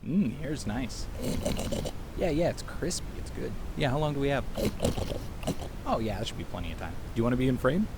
Here's nice. Yeah, it's crispy. It's good. Yeah, how long do we have? Oh, yeah, that should be plenty of time. Do you want to be in frame?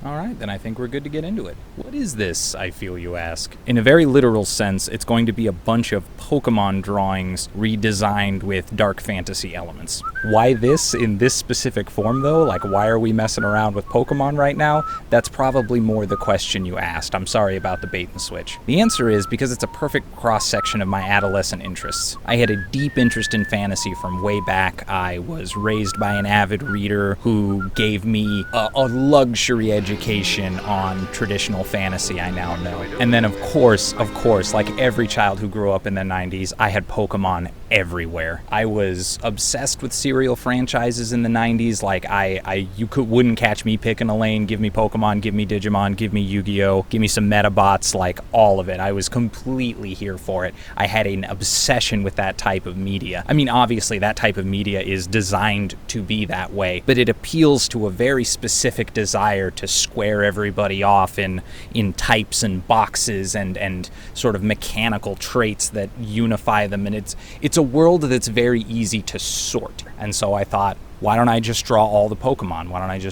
All right, then I think we're good to get into it. What is this, I feel you ask? In a very literal sense, it's going to be a bunch of Pokemon drawings redesigned with dark fantasy elements. Why this in this specific form, though? Like, why are we messing around with Pokemon right now? That's probably more the question you asked. I'm sorry about the bait and switch. The answer is because it's a perfect cross-section of my adolescent interests. I had a deep interest in fantasy from way back. I was raised by an avid reader who gave me a luxury education on traditional fantasy I now know. And then of course, like every child who grew up in the 90s, I had Pokemon everywhere. I was obsessed with serial franchises in the 90s. Like wouldn't catch me picking a lane. Give me Pokemon, give me Digimon, give me Yu-Gi-Oh, give me some Metabots, like all of it. I was completely here for it. I had an obsession with that type of media. I mean, obviously that type of media is designed to be that way, but it appeals to a very specific desire to square everybody off in types and boxes and sort of mechanical traits that unify them, and it's a world that's very easy to sort. And so I thought, why don't I just draw all the Pokemon?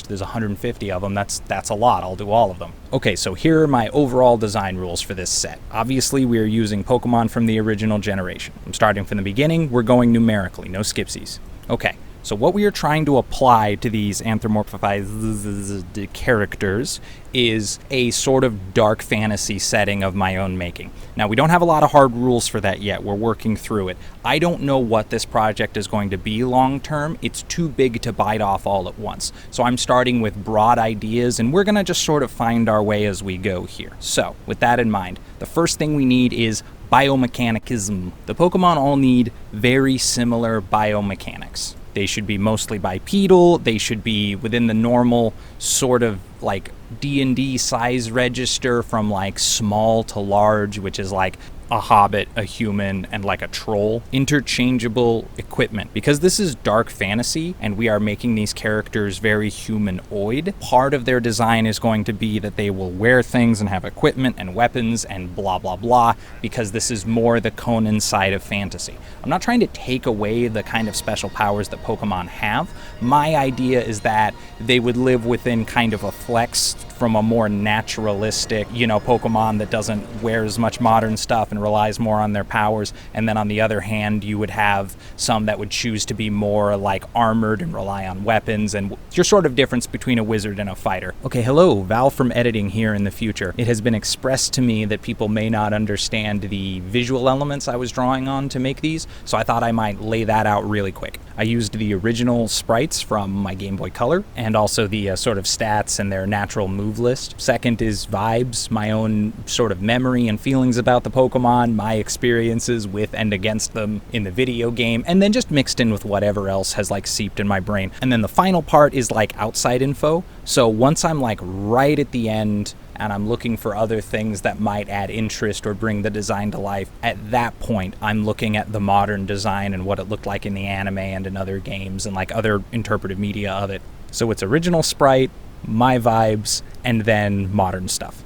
There's 150 of them, that's a lot, I'll do all of them. Okay, so here are my overall design rules for this set. Obviously, we're using Pokemon from the original generation. I'm starting from the beginning, we're going numerically, no skipsies. Okay. So what we are trying to apply to these anthropomorphized characters is a sort of dark fantasy setting of my own making. Now, we don't have a lot of hard rules for that yet. We're working through it. I don't know what this project is going to be long term. It's too big to bite off all at once. So I'm starting with broad ideas, and we're going to just sort of find our way as we go here. So with that in mind, the first thing we need is biomechanicism. The Pokemon all need very similar biomechanics. They should be mostly bipedal. They should be within the normal sort of like D&D size register from like small to large, which is like a hobbit, a human, and like a troll. Interchangeable equipment. Because this is dark fantasy and we are making these characters very humanoid, part of their design is going to be that they will wear things and have equipment and weapons and blah blah blah, because this is more the Conan side of fantasy. I'm not trying to take away the kind of special powers that Pokemon have. My idea is that they would live within kind of a flex from a more naturalistic, Pokemon that doesn't wear as much modern stuff and relies more on their powers. And then on the other hand, you would have some that would choose to be more like armored and rely on weapons, and your sort of difference between a wizard and a fighter. Okay, hello, Val from editing here in the future. It has been expressed to me that people may not understand the visual elements I was drawing on to make these, so I thought I might lay that out really quick. I used the original sprites from my Game Boy Color, and also the sort of stats and their natural move list. Second is vibes, my own sort of memory and feelings about the Pokemon, my experiences with and against them in the video game, and then just mixed in with whatever else has like seeped in my brain. And then the final part is like outside info. So once I'm like right at the end and I'm looking for other things that might add interest or bring the design to life, at that point I'm looking at the modern design and what it looked like in the anime and in other games and like other interpretive media of it. So it's original sprite, my vibes, and then modern stuff.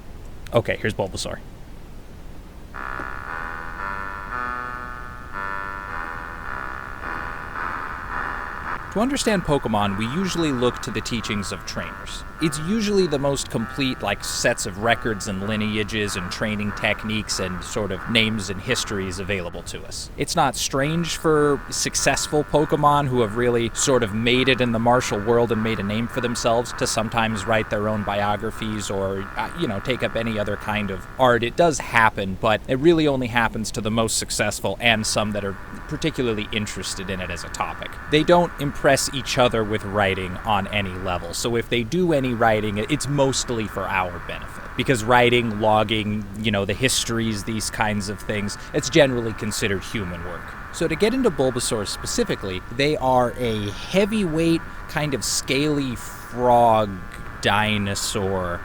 Okay, here's Bulbasaur. To understand Pokemon, we usually look to the teachings of trainers. It's usually the most complete, like, sets of records and lineages and training techniques and sort of names and histories available to us. It's not strange for successful Pokemon who have really sort of made it in the martial world and made a name for themselves to sometimes write their own biographies or, take up any other kind of art. It does happen, but it really only happens to the most successful and some that are particularly interested in it as a topic. They don't impress each other with writing on any level, so if they do any writing, it's mostly for our benefit. Because writing, logging, the histories, these kinds of things, it's generally considered human work. So to get into Bulbasaur specifically, they are a heavyweight, kind of scaly frog dinosaur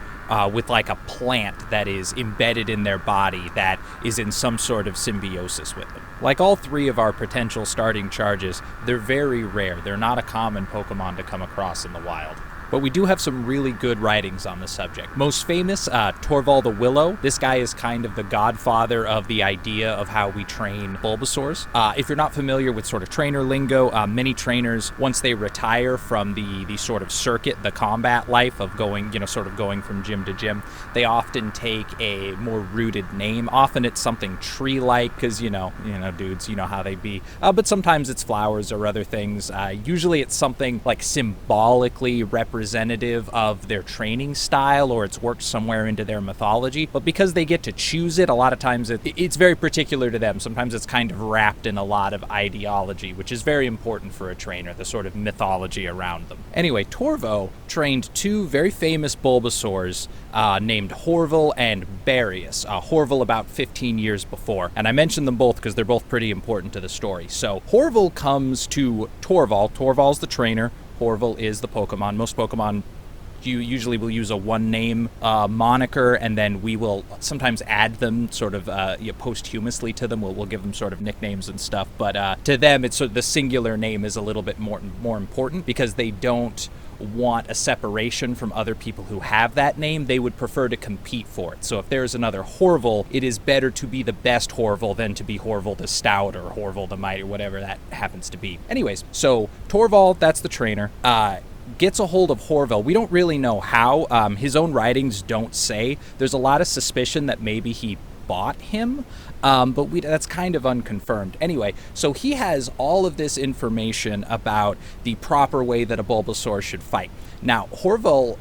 with like a plant that is embedded in their body that is in some sort of symbiosis with them. Like all three of our potential starting charges, they're very rare. They're not a common Pokemon to come across in the wild. But we do have some really good writings on the subject. Most famous, Torval the Willow. This guy is kind of the godfather of the idea of how we train Bulbasaurs. If you're not familiar with sort of trainer lingo, many trainers, once they retire from the sort of circuit, the combat life of going, sort of going from gym to gym, they often take a more rooted name. Often it's something tree-like, because, dudes, you know how they be. But sometimes it's flowers or other things. Usually it's something like symbolically representative of their training style, or it's worked somewhere into their mythology. But because they get to choose it, a lot of times it's very particular to them. Sometimes it's kind of wrapped in a lot of ideology, which is very important for a trainer, the sort of mythology around them. Anyway, Torvo trained two very famous Bulbasaurs named Horval and Barius. Horval about 15 years before. And I mentioned them both because they're both pretty important to the story. So Horval comes to Torval. Torval's the trainer. Horval is the Pokemon. Most Pokemon usually will use a one-name moniker, and then we will sometimes add them sort of posthumously to them. We'll give them sort of nicknames and stuff. But to them, it's sort of the singular name is a little bit more important, because they don't want a separation from other people who have that name. They would prefer to compete for it. So if there's another Horval, it is better to be the best Horval than to be Horval the Stout or Horval the Mighty, or whatever that happens to be. Anyways, so Torval, that's the trainer, gets a hold of Horval. We don't really know how. His own writings don't say. There's a lot of suspicion that maybe he bought him, but that's kind of unconfirmed. Anyway, so he has all of this information about the proper way that a Bulbasaur should fight. Now, Horval,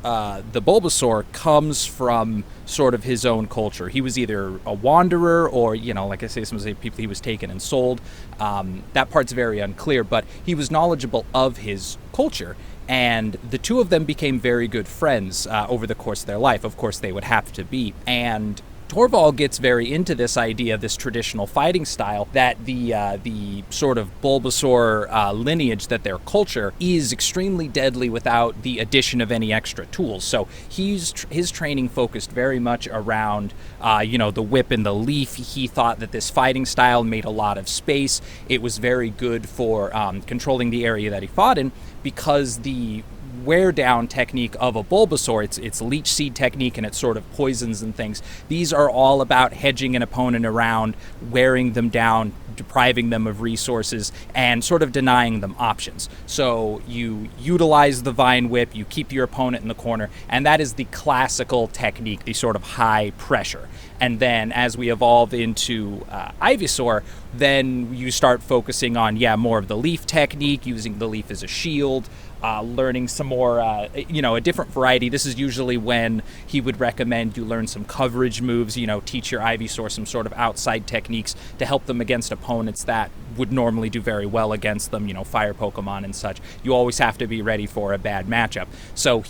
the Bulbasaur, comes from sort of his own culture. He was either a wanderer or, like I say, some say people he was taken and sold. That part's very unclear, but he was knowledgeable of his culture. And the two of them became very good friends over the course of their life. Of course, they would have to be. And Torval gets very into this idea, this traditional fighting style, that the sort of Bulbasaur lineage, that their culture is extremely deadly without the addition of any extra tools. So his training focused very much around, the whip and the leaf. He thought that this fighting style made a lot of space. It was very good for controlling the area that he fought in, because the wear down technique of a Bulbasaur, its leech seed technique and its sort of poisons and things, these are all about hedging an opponent around, wearing them down, depriving them of resources, and sort of denying them options. So you utilize the Vine Whip, you keep your opponent in the corner, and that is the classical technique, the sort of high pressure. And then as we evolve into Ivysaur, then you start focusing on, more of the leaf technique, using the leaf as a shield, learning some more, a different variety. This is usually when he would recommend you learn some coverage moves, teach your Ivysaur some sort of outside techniques to help them against opponents that would normally do very well against them, fire Pokemon and such. You always have to be ready for a bad matchup. So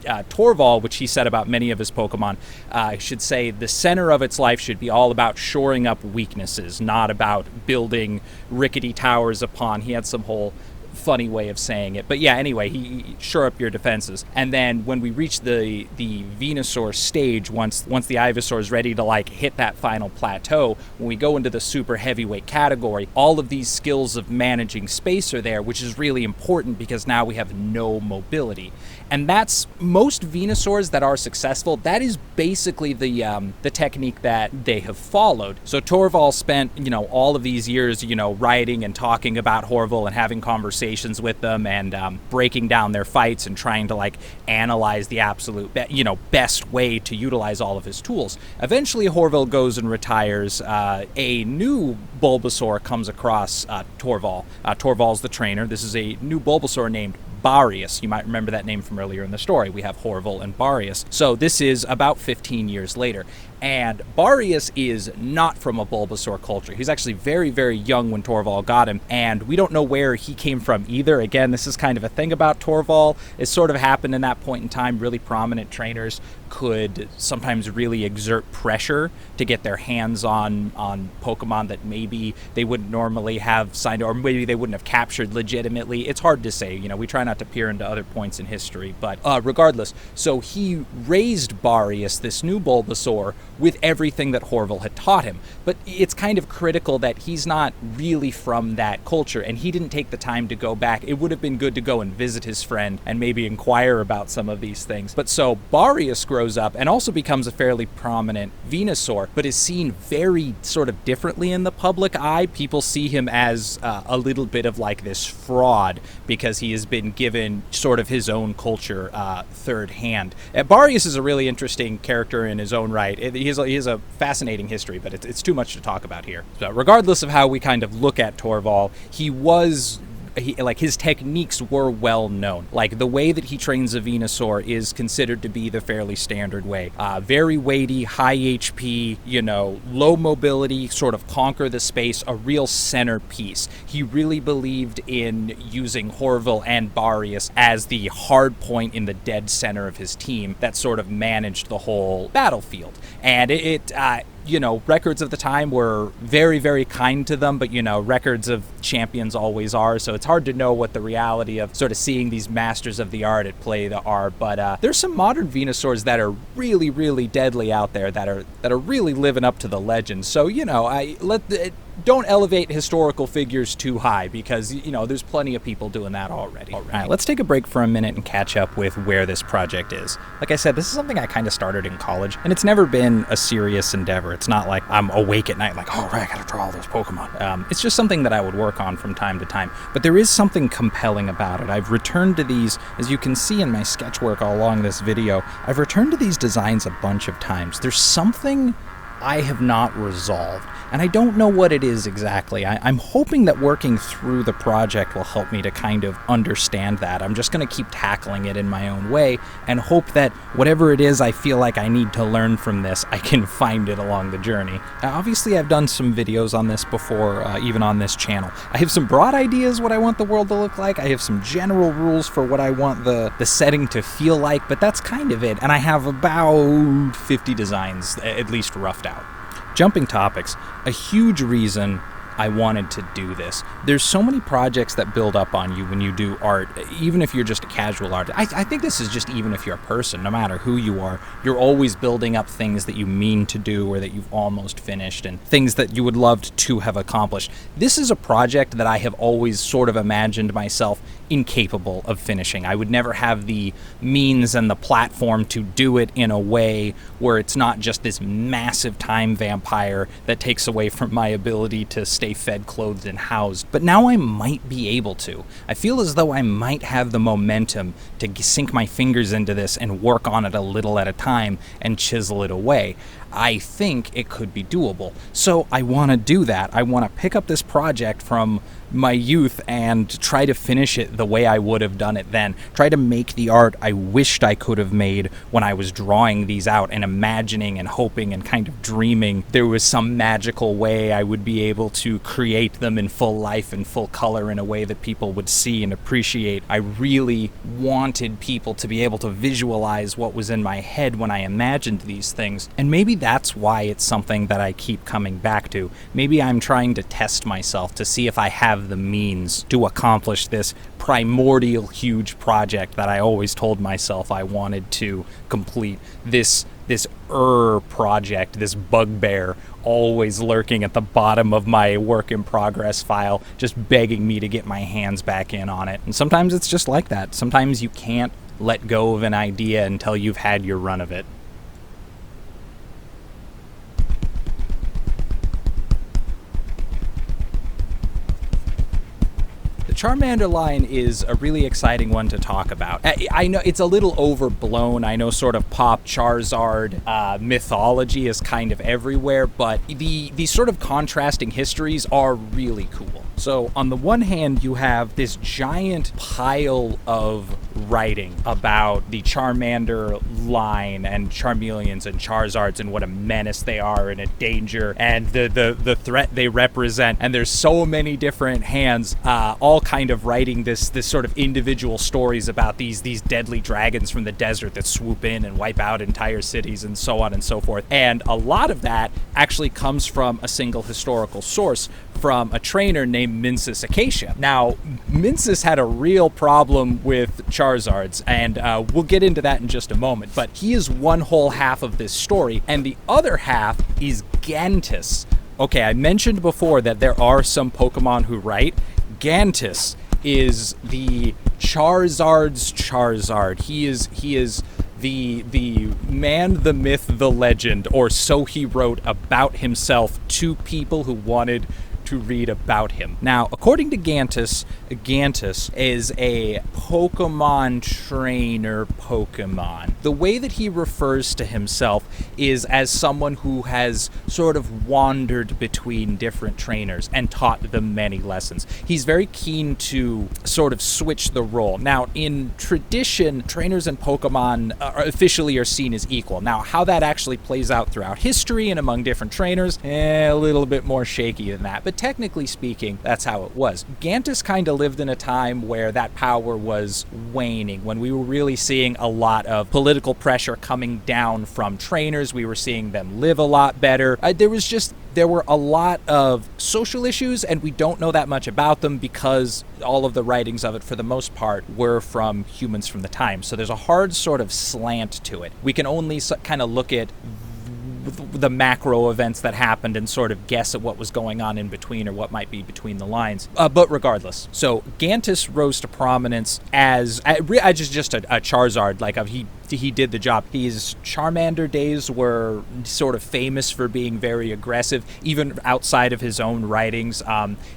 Torval, which he said about many of his Pokemon, should say the center of its life should be all about shoring up weaknesses, not about building rickety towers upon. He had some whole funny way of saying it, but anyway, he shore up your defenses. And then when we reach the Venusaur stage, once the Ivysaur is ready to hit that final plateau, when we go into the super heavyweight category, all of these skills of managing space are there, which is really important because now we have no mobility. And that's most Venusaurs that are successful. That is basically the technique that they have followed. So Torval spent all of these years writing and talking about Horval and having conversations with them and breaking down their fights and trying to analyze the absolute best way to utilize all of his tools. Eventually Horval goes and retires. A new Bulbasaur comes across Torval. Torval's the trainer. This is a new Bulbasaur named Barius. You might remember that name from earlier in the story. We have Horval and Barius. So this is about 15 years later. And Barius is not from a Bulbasaur culture. He's actually very, very young when Torval got him, and we don't know where he came from either. Again, this is kind of a thing about Torval. It sort of happened in that point in time. Really prominent trainers could sometimes really exert pressure to get their hands on Pokemon that maybe they wouldn't normally have signed, or maybe they wouldn't have captured legitimately. It's hard to say. We try not not to peer into other points in history, but regardless, so he raised Barius, this new Bulbasaur, with everything that Horval had taught him. But it's kind of critical that he's not really from that culture, and he didn't take the time to go back. It would have been good to go and visit his friend and maybe inquire about some of these things. But so Barius grows up and also becomes a fairly prominent Venusaur, but is seen very sort of differently in the public eye. People see him as a little bit of like this fraud because he has been given sort of his own culture third hand. Barius is a really interesting character in his own right. He has a fascinating history, but it's too much to talk about here. So regardless of how we kind of look at Torval, his techniques were well known. Like, the way that he trains a Venusaur is considered to be the fairly standard way. Very weighty, high HP, low mobility, sort of conquer the space, a real centerpiece. He really believed in using Horval and Barius as the hard point in the dead center of his team that sort of managed the whole battlefield. And records of the time were very, very kind to them, but, records of champions always are, so it's hard to know what the reality of sort of seeing these masters of the art at play are, but there's some modern Venusaurs that are really, really deadly out there that are really living up to the legend. So, don't elevate historical figures too high because, there's plenty of people doing that already. All right, let's take a break for a minute and catch up with where this project is. Like I said, this is something I kind of started in college, and it's never been a serious endeavor. It's not like I'm awake at night like, I gotta draw all those Pokemon. It's just something that I would work on from time to time, but there is something compelling about it. I've returned to these, as you can see in my sketch work all along this video, I've returned to these designs a bunch of times. There's something I have not resolved, and I don't know what it is exactly. I'm hoping that working through the project will help me to kind of understand that. I'm just going to keep tackling it in my own way and hope that whatever it is I feel like I need to learn from this, I can find it along the journey. Now, obviously, I've done some videos on this before, even on this channel. I have some broad ideas what I want the world to look like. I have some general rules for what I want the setting to feel like, but that's kind of it. And I have about 50 designs, at least roughed out. Jumping topics, a huge reason I wanted to do this. There's so many projects that build up on you when you do art, even if you're just a casual artist. I think this is just even if you're a person, no matter who you are, you're always building up things that you mean to do or that you've almost finished and things that you would love to have accomplished. This is a project that I have always sort of imagined myself incapable of finishing. I would never have the means and the platform to do it in a way where it's not just this massive time vampire that takes away from my ability to stay fed, clothed, and housed. But now I might be able to. I feel as though I might have the momentum to sink my fingers into this and work on it a little at a time and chisel it away. I think it could be doable. So I want to do that. I want to pick up this project from my youth and try to finish it the way I would have done it then. Try to make the art I wished I could have made when I was drawing these out and imagining and hoping and kind of dreaming there was some magical way I would be able to create them in full life and full color in a way that people would see and appreciate. I really wanted people to be able to visualize what was in my head when I imagined these things. And maybe that's why it's something that I keep coming back to. Maybe I'm trying to test myself to see if I have the means to accomplish this primordial huge project that I always told myself I wanted to complete. This project, this bugbear always lurking at the bottom of my work in progress file, just begging me to get my hands back in on it. And sometimes it's just like that. Sometimes you can't let go of an idea until you've had your run of it. The Charmander line is a really exciting one to talk about. I know it's a little overblown. I know sort of pop Charizard mythology is kind of everywhere, but the sort of contrasting histories are really cool. So on the one hand, you have this giant pile of writing about the Charmander line and Charmeleons and Charizards and what a menace they are and a danger and the threat they represent. And there's so many different hands all kind of writing this sort of individual stories about these deadly dragons from the desert that swoop in and wipe out entire cities and so on and so forth. And a lot of that actually comes from a single historical source, from a trainer named Mincis Acacia. Now, Mincis had a real problem with Charizards, and we'll get into that in just a moment, but he is one whole half of this story, and the other half is Gantis. Okay, I mentioned before that there are some Pokemon who write. Gantis is the Charizard's Charizard. He is the man, the myth, the legend, or so he wrote about himself to people who wanted to read about him. Now, according to Gantis is a Pokemon trainer Pokemon. The way that he refers to himself is as someone who has sort of wandered between different trainers and taught them many lessons. He's very keen to sort of switch the role. Now, in tradition, trainers and Pokemon officially are seen as equal. Now, how that actually plays out throughout history and among different trainers, a little bit more shaky than that. But technically speaking, that's how it was. Gantis kind of lived in a time where that power was waning, when we were really seeing a lot of political pressure coming down from trainers. We were seeing them live a lot better. There were a lot of social issues, and we don't know that much about them because all of the writings of it, for the most part, were from humans from the time. So there's a hard sort of slant to it. We can only kind of look at the macro events that happened and sort of guess at what was going on in between or what might be between the lines. But regardless, so Gantis rose to prominence as just a Charizard. Like he did the job. His Charmander days were sort of famous for being very aggressive, even outside of his own writings.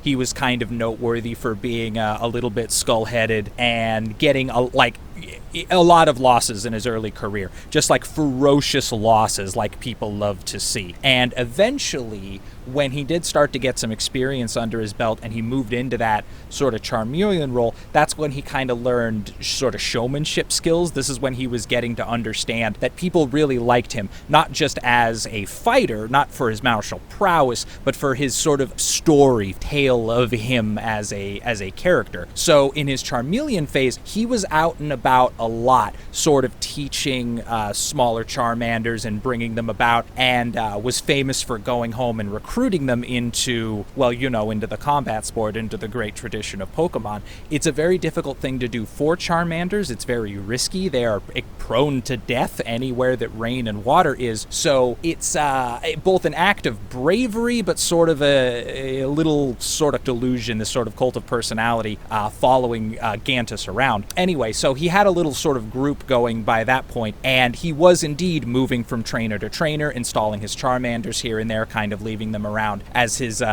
He was kind of noteworthy for being a little bit skull-headed and getting a lot of losses in his early career, just like ferocious losses like people love to see. And eventually, when he did start to get some experience under his belt and he moved into that sort of Charmeleon role, that's when he kind of learned sort of showmanship skills. This is when he was getting to understand that people really liked him, not just as a fighter, not for his martial prowess, but for his sort of story tale of him as a character. So in his Charmeleon phase, he was out and about a lot, sort of teaching smaller Charmanders and bringing them about, and was famous for going home and recruiting them into the combat sport, into the great tradition of Pokemon. It's a very difficult thing to do for Charmanders. It's very risky. They are prone to death anywhere that rain and water is. So it's both an act of bravery, but sort of a little sort of delusion, this sort of cult of personality following Gantis around. Anyway, so he had a little sort of group going by that point, and he was indeed moving from trainer to trainer, installing his Charmanders here and there, kind of leaving them around as his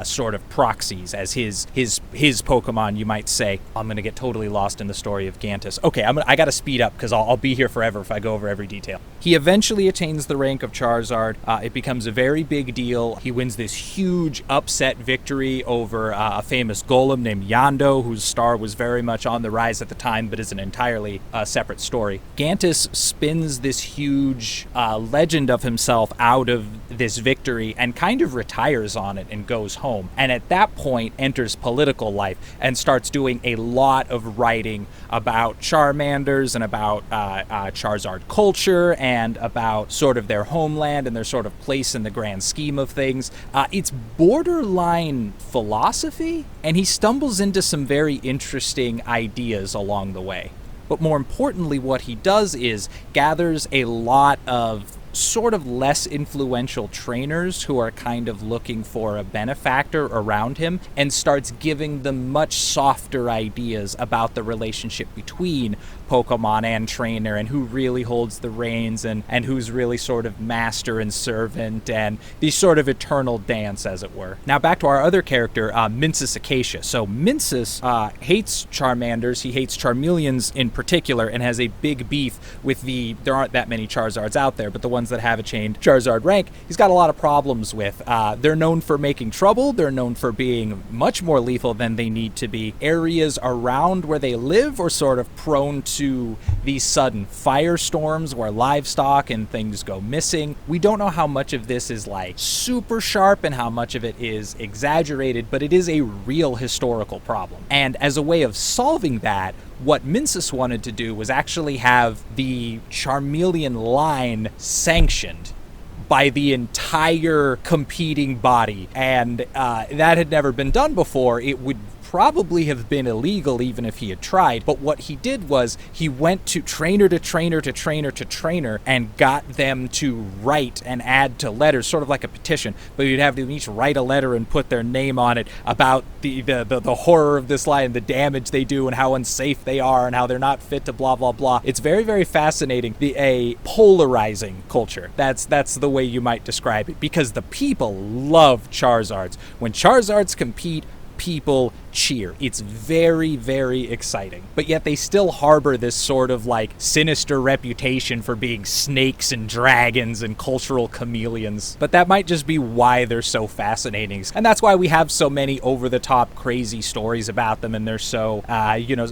sort of proxies, as his Pokemon, you might say. I'm going to get totally lost in the story of Gantis. Okay, I got to speed up because I'll be here forever if I go over every detail. He eventually attains the rank of Charizard. It becomes a very big deal. He wins this huge upset victory over a famous golem named Yando, whose star was very much on the rise at the time, but is an entirely separate story. Gantis spins this huge legend of himself out of this victory and kind of retires on it and goes home. And at that point enters political life and starts doing a lot of writing about Charmanders and about Charizard culture and about sort of their homeland and their sort of place in the grand scheme of things. It's borderline philosophy, and he stumbles into some very interesting ideas along the way. But more importantly, what he does is gathers a lot of sort of less influential trainers who are kind of looking for a benefactor around him and starts giving them much softer ideas about the relationship between Pokemon and trainer and who really holds the reins and who's really sort of master and servant and the sort of eternal dance, as it were. Now back to our other character, Mincis Acacia. So Mincis hates Charmanders, he hates Charmeleons in particular, and has a big beef with there aren't that many Charizards out there, but the ones ones that have a chained Charizard rank, he's got a lot of problems with. They're known for making trouble. They're known for being much more lethal than they need to be. Areas around where they live are sort of prone to these sudden firestorms where livestock and things go missing. We don't know how much of this is like super sharp and how much of it is exaggerated, but it is a real historical problem. And as a way of solving that, what Mincis wanted to do was actually have the Charmeleon line sanctioned by the entire competing body. And that had never been done before. It would probably have been illegal even if he had tried. But what he did was he went to trainer to trainer to trainer to trainer and got them to write and add to letters, sort of like a petition. But you'd have them each write a letter and put their name on it about the horror of this line, the damage they do, and how unsafe they are, and how they're not fit to blah, blah, blah. It's very, very fascinating. A polarizing culture. That's the way you might describe it, because the people love Charizards. When Charizards compete, people cheer. It's very, very exciting. But yet they still harbor this sort of like sinister reputation for being snakes and dragons and cultural chameleons. But that might just be why they're so fascinating. And that's why we have so many over-the-top crazy stories about them, and they're so,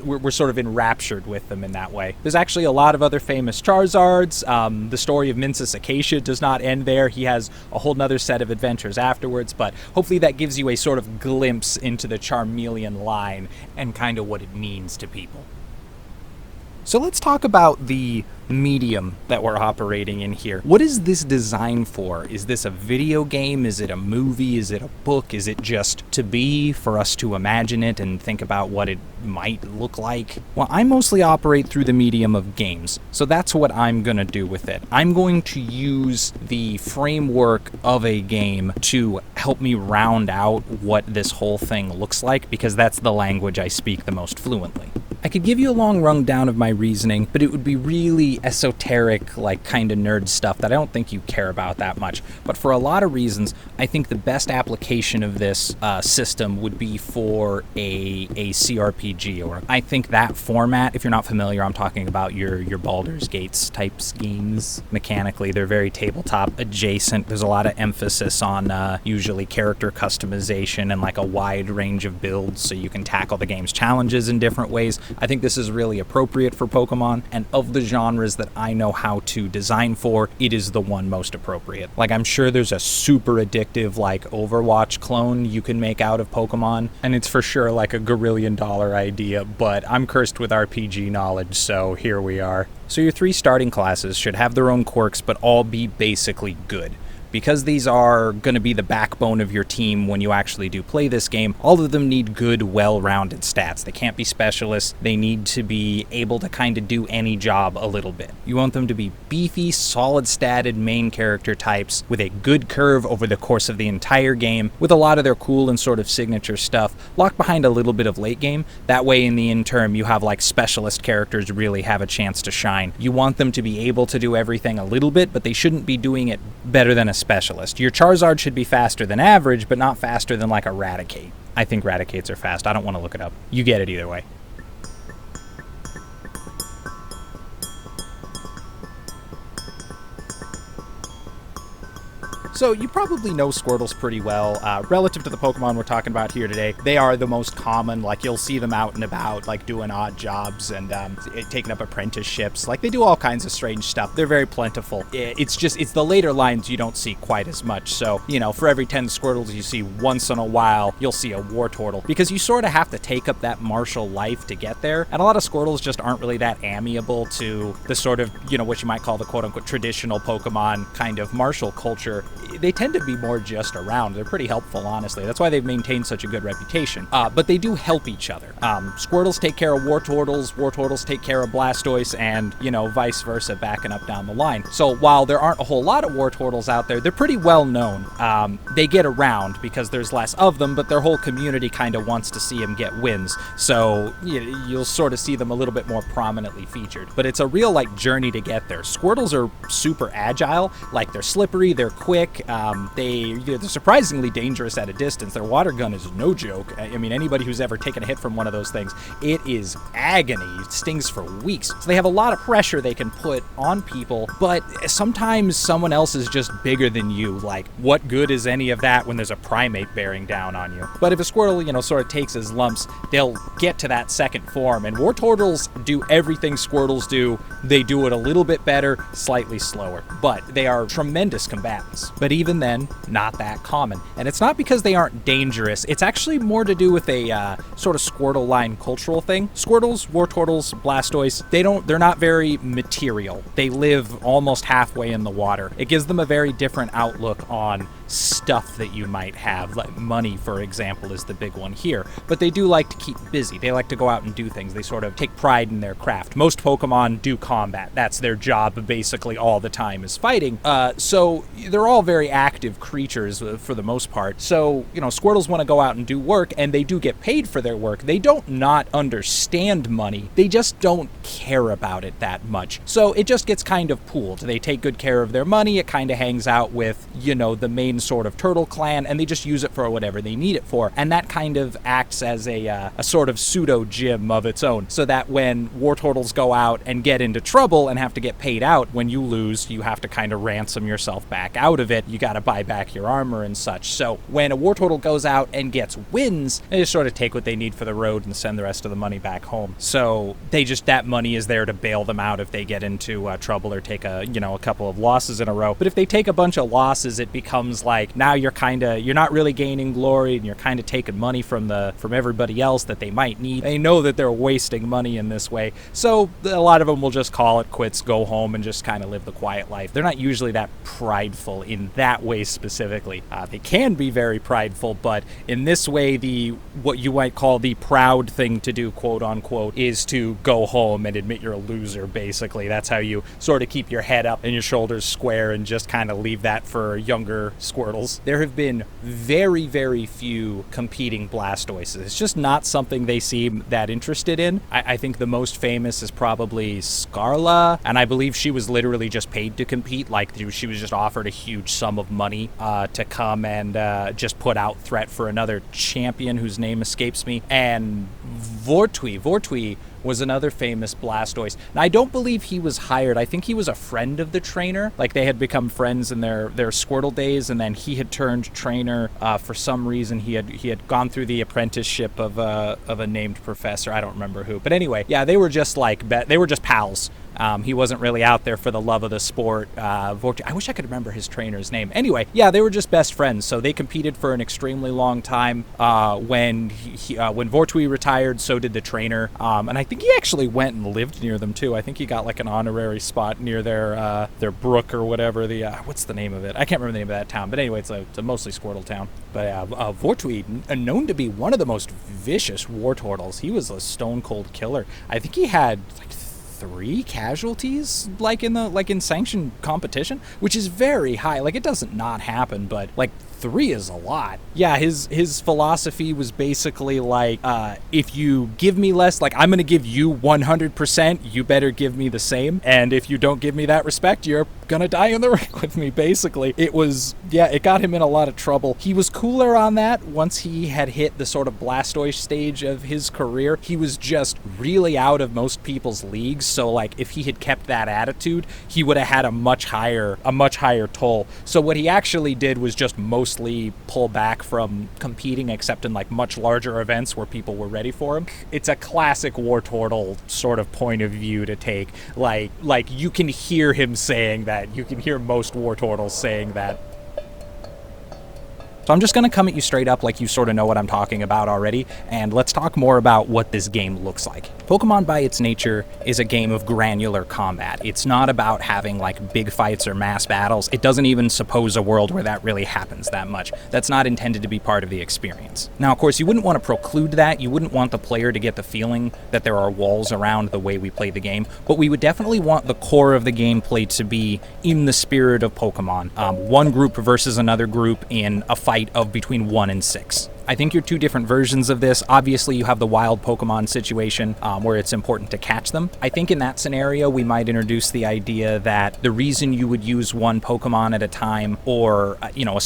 we're sort of enraptured with them in that way. There's actually a lot of other famous Charizards. The story of Mincis Acacia does not end there. He has a whole nother set of adventures afterwards, but hopefully that gives you a sort of glimpse into the Charmeleon line and kind of what it means to people. So let's talk about the medium that we're operating in here. What is this designed for? Is this a video game? Is it a movie? Is it a book? Is it just to be for us to imagine it and think about what it might look like? Well, I mostly operate through the medium of games, so that's what I'm gonna do with it. I'm going to use the framework of a game to help me round out what this whole thing looks like, because that's the language I speak the most fluently. I could give you a long rundown of my reasoning, but it would be really esoteric, like kind of nerd stuff that I don't think you care about that much. But for a lot of reasons, I think the best application of this system would be for a CRPG, or I think that format, if you're not familiar, I'm talking about your Baldur's Gates type schemes. Mechanically, they're very tabletop adjacent. There's a lot of emphasis on usually character customization and like a wide range of builds so you can tackle the game's challenges in different ways. I think this is really appropriate for Pokemon, and of the genres that I know how to design for, it is the one most appropriate. Like, I'm sure there's a super addictive, like, Overwatch clone you can make out of Pokemon, and it's for sure like a $1 idea, but I'm cursed with RPG knowledge, so here we are. So your 3 starting classes should have their own quirks, but all be basically good. Because these are going to be the backbone of your team when you actually do play this game, all of them need good, well-rounded stats. They can't be specialists. They need to be able to kind of do any job a little bit. You want them to be beefy, solid-statted main character types with a good curve over the course of the entire game, with a lot of their cool and sort of signature stuff locked behind a little bit of late game. That way, in the interim, you have like specialist characters really have a chance to shine. You want them to be able to do everything a little bit, but they shouldn't be doing it better than a specialist. Your Charizard should be faster than average, but not faster than like a Raticate. I think Raticates are fast. I don't want to look it up. You get it either way. So you probably know Squirtles pretty well. Relative to the Pokemon we're talking about here today, they are the most common. Like, you'll see them out and about, like doing odd jobs and taking up apprenticeships. Like, they do all kinds of strange stuff. They're very plentiful. It's the later lines you don't see quite as much. So, you know, for every 10 Squirtles you see, once in a while, you'll see a Wartortle. Because you sort of have to take up that martial life to get there. And a lot of Squirtles just aren't really that amiable to the sort of, you know, what you might call the quote-unquote traditional Pokemon kind of martial culture. They tend to be more just around. They're pretty helpful, honestly. That's why they've maintained such a good reputation. But they do help each other. Squirtles take care of Wartortles, Wartortles take care of Blastoise, and, you know, vice versa, backing up down the line. So while there aren't a whole lot of Wartortles out there, they're pretty well known. They get around because there's less of them, but their whole community kind of wants to see them get wins. So you'll sort of see them a little bit more prominently featured. But it's a real, like, journey to get there. Squirtles are super agile. Like, they're slippery, they're quick, They're surprisingly dangerous at a distance. Their water gun is no joke. I mean, anybody who's ever taken a hit from one of those things, it is agony. It stings for weeks. So they have a lot of pressure they can put on people, but sometimes someone else is just bigger than you. Like, what good is any of that when there's a primate bearing down on you? But if a Squirtle, sort of takes his lumps, they'll get to that second form. And Wartortles do everything Squirtles do. They do it a little bit better, slightly slower. But they are tremendous combatants. But even then, not that common. And it's not because they aren't dangerous. It's actually more to do with a sort of Squirtle line cultural thing. Squirtles, Wartortles, Blastoise, they're not very material. They live almost halfway in the water. It gives them a very different outlook on stuff that you might have. Like money, for example, is the big one here. But they do like to keep busy. They like to go out and do things. They sort of take pride in their craft. Most Pokemon do combat. That's their job basically all the time, is fighting. So they're all very active creatures for the most part. So, Squirtles want to go out and do work, and they do get paid for their work. They don't not understand money. They just don't care about it that much. So it just gets kind of pooled. They take good care of their money. It kind of hangs out with, the main sort of turtle clan, and they just use it for whatever they need it for. And that kind of acts as a sort of pseudo gym of its own, so that when Wartortles go out and get into trouble and have to get paid out, when you lose, you have to kind of ransom yourself back out of it. You got to buy back your armor and such. So when a Wartortle goes out and gets wins, they just sort of take what they need for the road and send the rest of the money back home. So that money is there to bail them out if they get into trouble or take a couple of losses in a row. But if they take a bunch of losses, it becomes like, now you're not really gaining glory, and you're kind of taking money from everybody else that they might need. They know that they're wasting money in this way. So a lot of them will just call it quits, go home, and just kind of live the quiet life. They're not usually that prideful in that way specifically. They can be very prideful, but in this way, what you might call the proud thing to do, quote unquote, is to go home and admit you're a loser, basically. That's how you sort of keep your head up and your shoulders square and just kind of leave that for younger Squirtles. There have been very, very few competing Blastoises. It's just not something they seem that interested in. I think the most famous is probably Scarla, and I believe she was literally just paid to compete. Like, she was just offered a huge sum of money to come and just put out threat for another champion whose name escapes me. And Vortui was another famous Blastoise. Now, I don't believe he was hired. I think he was a friend of the trainer. Like, they had become friends in their Squirtle days, and then he had turned trainer for some reason. He had gone through the apprenticeship of a named professor. I don't remember who. But anyway, yeah, they were just they were just pals. He wasn't really out there for the love of the sport. I wish I could remember his trainer's name. Anyway, yeah, they were just best friends. So they competed for an extremely long time. When Vortui retired, so did the trainer. And I think he actually went and lived near them too. I think he got like an honorary spot near their brook or whatever. What's the name of it? I can't remember the name of that town. But anyway, it's a mostly Squirtle town. But Vortui, known to be one of the most vicious Wartortles. He was a stone cold killer. I think he had 3 casualties in sanctioned competition, which is very high. Like, it doesn't not happen, but 3 is a lot. Yeah, his philosophy was basically like, if you give me less, I'm going to give you 100%, you better give me the same. And if you don't give me that respect, you're going to die in the ring with me, basically. It got him in a lot of trouble. He was cooler on that once he had hit the sort of Blastoise stage of his career. He was just really out of most people's leagues. So, if he had kept that attitude, he would have had a much higher toll. So what he actually did was just mostly pull back from competing, except in much larger events where people were ready for him. It's a classic Wartortle sort of point of view to take. You can hear him saying that. You can hear most Wartortles saying that. So I'm just going to come at you straight up like you sort of know what I'm talking about already, and let's talk more about what this game looks like. Pokemon by its nature is a game of granular combat. It's not about having big fights or mass battles. It doesn't even suppose a world where that really happens that much. That's not intended to be part of the experience. Now, of course, you wouldn't want to preclude that. You wouldn't want the player to get the feeling that there are walls around the way we play the game, but we would definitely want the core of the gameplay to be in the spirit of Pokemon. One group versus another group in a fight of between 1 and 6. I think you're two different versions of this. Obviously, you have the wild Pokemon situation where it's important to catch them. I think in that scenario, we might introduce the idea that the reason you would use one Pokemon at a time, or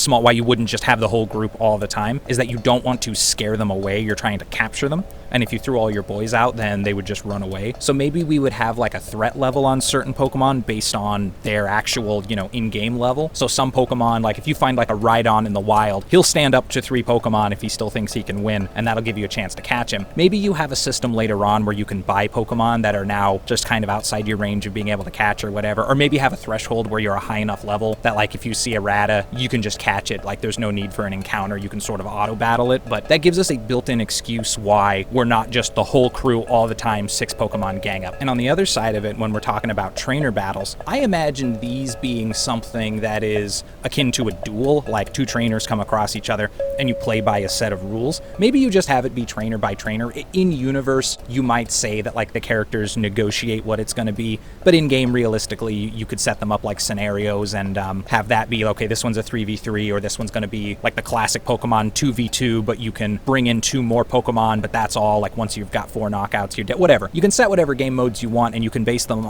why you wouldn't just have the whole group all the time, is that you don't want to scare them away. You're trying to capture them. And if you threw all your boys out, then they would just run away. So maybe we would have like a threat level on certain Pokemon based on their actual, in-game level. So some Pokemon, like if you find like a Rhydon in the wild, he'll stand up to 3 Pokemon if he still thinks he can win, and that'll give you a chance to catch him. Maybe you have a system later on where you can buy Pokemon that are now just kind of outside your range of being able to catch or whatever. Or maybe have a threshold where you're a high enough level that like if you see a Rata, you can just catch it. Like there's no need for an encounter. You can sort of auto battle it. But that gives us a built-in excuse why we're not just the whole crew all the time, 6 Pokemon gang up. And on the other side of it, when we're talking about trainer battles, I imagine these being something that is akin to a duel, like 2 trainers come across each other and you play by a set of rules. Maybe you just have it be trainer by trainer. In universe, you might say that like the characters negotiate what it's going to be, but in game, realistically, you could set them up like scenarios and have that be, okay, this one's a 3v3, or this one's going to be like the classic Pokemon 2v2, but you can bring in 2 more Pokemon, but that's all. Like once you've got 4 knockouts, you're dead. Whatever. You can set whatever game modes you want, and you can base them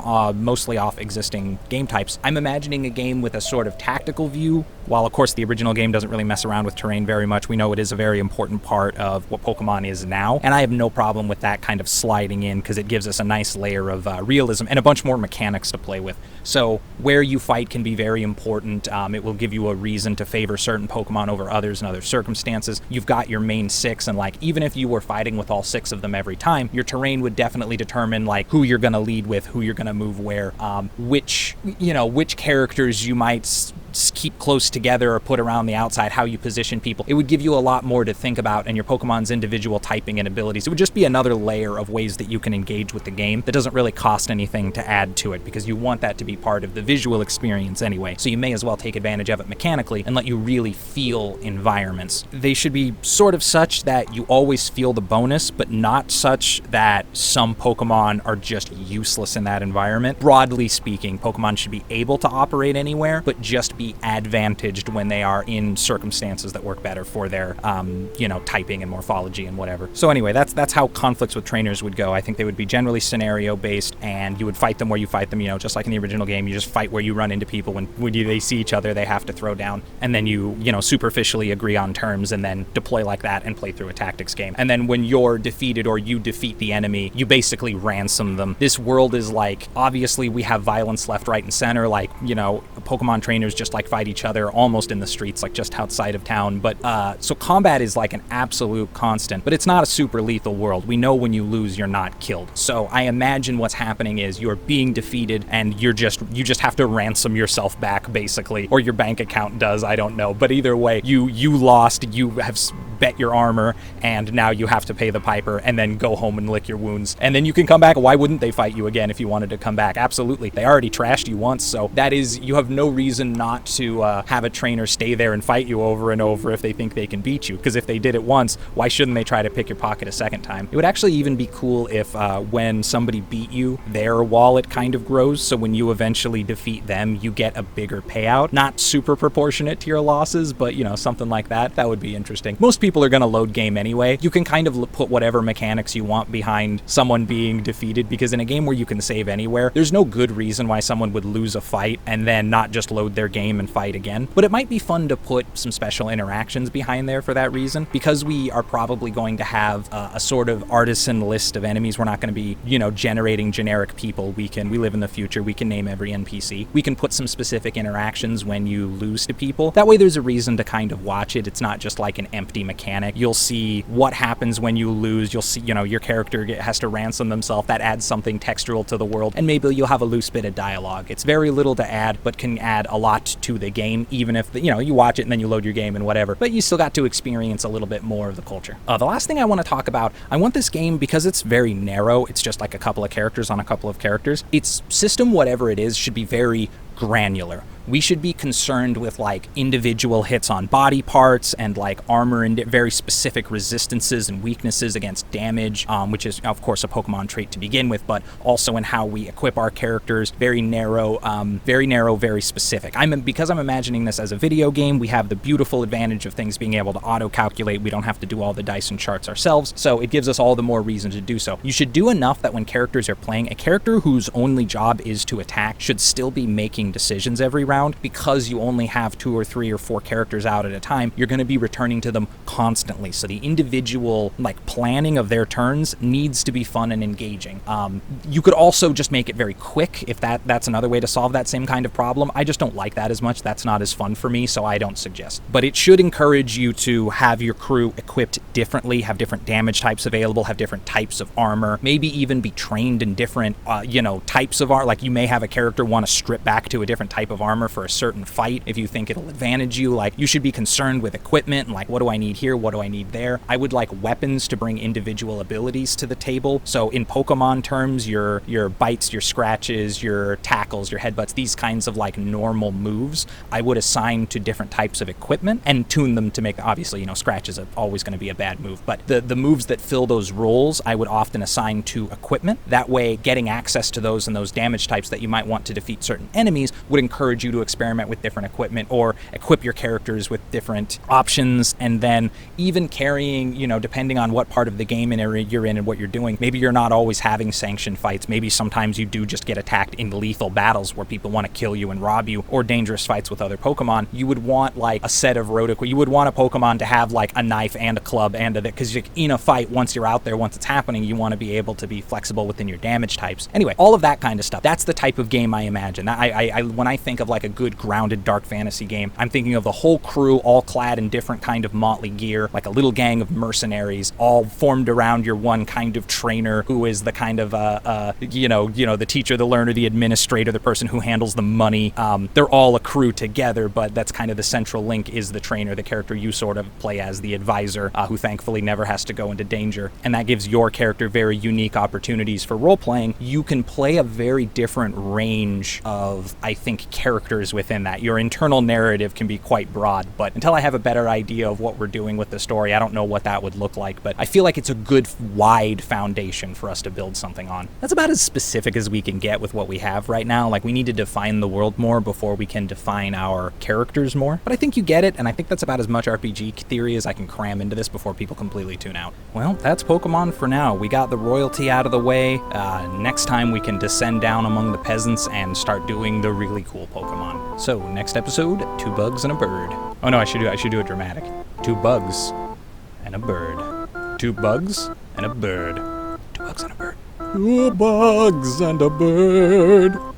mostly off existing game types. I'm imagining a game with a sort of tactical view. While, of course, the original game doesn't really mess around with terrain very much, we know it is a very important part of what Pokemon is now, and I have no problem with that kind of sliding in because it gives us a nice layer of realism and a bunch more mechanics to play with. So where you fight can be very important. It will give you a reason to favor certain Pokemon over others in other circumstances. You've got your main 6, and like even if you were fighting with all 6 of them every time, your terrain would definitely determine like who you're going to lead with, who you're going to move where, which characters you might keep close together or put around the outside, how you position people. It would give you a lot more to think about, and your Pokemon's individual typing and abilities. It would just be another layer of ways that you can engage with the game that doesn't really cost anything to add to it, because you want that to be part of the visual experience anyway. So you may as well take advantage of it mechanically and let you really feel environments. They should be sort of such that you always feel the bonus, but not such that some Pokemon are just useless in that environment. Broadly speaking, Pokemon should be able to operate anywhere, but just be advantaged when they are in circumstances that work better for their, typing and morphology and whatever. So anyway, that's how conflicts with trainers would go. I think they would be generally scenario-based, and you would fight them where you fight them, just like in the original game. You just fight where you run into people. When they see each other, they have to throw down, and then you superficially agree on terms, and then deploy like that and play through a tactics game. And then when you're defeated or you defeat the enemy, you basically ransom them. This world is like, obviously we have violence left, right, and center, like, Pokemon trainers just like fight each other almost in the streets, like just outside of town. But so combat is like an absolute constant, but it's not a super lethal world. We know when you lose, you're not killed. So I imagine what's happening is you're being defeated, and you just have to ransom yourself back, basically, or your bank account does. I don't know, but either way, you lost. You have bet your armor, and now you have to pay the piper, and then go home and lick your wounds, and then you can come back. Why wouldn't they fight you again if you wanted to come back? Absolutely. They already trashed you once, so you have no reason not to have a trainer stay there and fight you over and over if they think they can beat you, because if they did it once, why shouldn't they try to pick your pocket a second time? It would actually even be cool if when somebody beat you, their wallet kind of grows, so when you eventually defeat them, you get a bigger payout. Not super proportionate to your losses, but something like that. That would be interesting. Most people are going to load game anyway. You can kind of put whatever mechanics you want behind someone being defeated, because in a game where you can save anywhere, there's no good reason why someone would lose a fight and then not just load their game and fight again. But it might be fun to put some special interactions behind there for that reason, because we are probably going to have a sort of artisan list of enemies. We're not going to be, generating generic people. We live in the future. We can name every NPC. We can put some specific interactions when you lose to people. That way there's a reason to kind of watch it. It's not just like an empty mechanic. You'll see what happens when you lose. You'll see, your character has to ransom themselves. That adds something textural to the world. And maybe you'll have a loose bit of dialogue. It's very little to add, but can add a lot to the game, even if, you watch it and then you load your game and whatever. But you still got to experience a little bit more of the culture. The last thing I want to talk about, I want this game, because it's very narrow, it's just like a couple of characters on a couple of characters. Its system, whatever it is, should be very granular. we should be concerned with like individual hits on body parts and like armor and very specific resistances and weaknesses against damage, which is of course a Pokemon trait to begin with, but also in how we equip our characters. Very narrow, very specific. Because I'm imagining this as a video game, we have the beautiful advantage of things being able to auto-calculate. We don't have to do all the dice and charts ourselves, so it gives us all the more reason to do so. You should do enough that when characters are playing, a character whose only job is to attack should still be making decisions every round. Because you only have 2 or 3 or 4 characters out at a time, you're going to be returning to them constantly, so the individual like planning of their turns needs to be fun and engaging. You could also just make it very quick if that's another way to solve that same kind of problem. I just don't like that as much. That's not as fun for me, so I don't suggest. But it should encourage you to have your crew equipped differently, have different damage types available, have different types of armor, maybe even be trained in different types of armor. Like you may have a character want to strip back to a different type of armor for a certain fight if you think it'll advantage you. Like you should be concerned with equipment and like, what do I need here, what do I need there. I would like weapons to bring individual abilities to the table. So in Pokemon terms, your bites, your scratches, your tackles, your headbutts, these kinds of like normal moves, I would assign to different types of equipment and tune them to make, obviously, scratches are always going to be a bad move, but the moves that fill those roles, I would often assign to equipment. That way, getting access to those and those damage types that you might want to defeat certain enemies would encourage you to experiment with different equipment or equip your characters with different options. And then even carrying, depending on what part of the game you're in and what you're doing, maybe you're not always having sanctioned fights. Maybe sometimes you do just get attacked in lethal battles where people want to kill you and rob you, or dangerous fights with other Pokemon. You would want like a set of road equipment. You would want a Pokemon to have like a knife and a club and because in a fight, once you're out there, once it's happening, you want to be able to be flexible within your damage types. Anyway, all of that kind of stuff. That's the type of game I imagine. When I think of like a good grounded dark fantasy game, I'm thinking of the whole crew all clad in different kind of motley gear, like a little gang of mercenaries, all formed around your one kind of trainer who is the kind of the teacher, the learner, the administrator, the person who handles the money. They're all a crew together, but that's kind of the central link is the trainer, the character you sort of play as, the advisor, who thankfully never has to go into danger. And that gives your character very unique opportunities for role-playing. You can play a very different range of, I think, characters within that. Your internal narrative can be quite broad, but until I have a better idea of what we're doing with the story, I don't know what that would look like, but I feel like it's a good wide foundation for us to build something on. That's about as specific as we can get with what we have right now. Like, we need to define the world more before we can define our characters more, but I think you get it, and I think that's about as much RPG theory as I can cram into this before people completely tune out. Well, that's Pokemon for now. We got the royalty out of the way. Next time we can descend down among the peasants and start doing the really cool Pokemon. So, next episode, 2 bugs and a bird. Oh no, I should do it dramatic. 2 bugs and a bird. 2 bugs and a bird. 2 bugs and a bird. 2 bugs and a bird.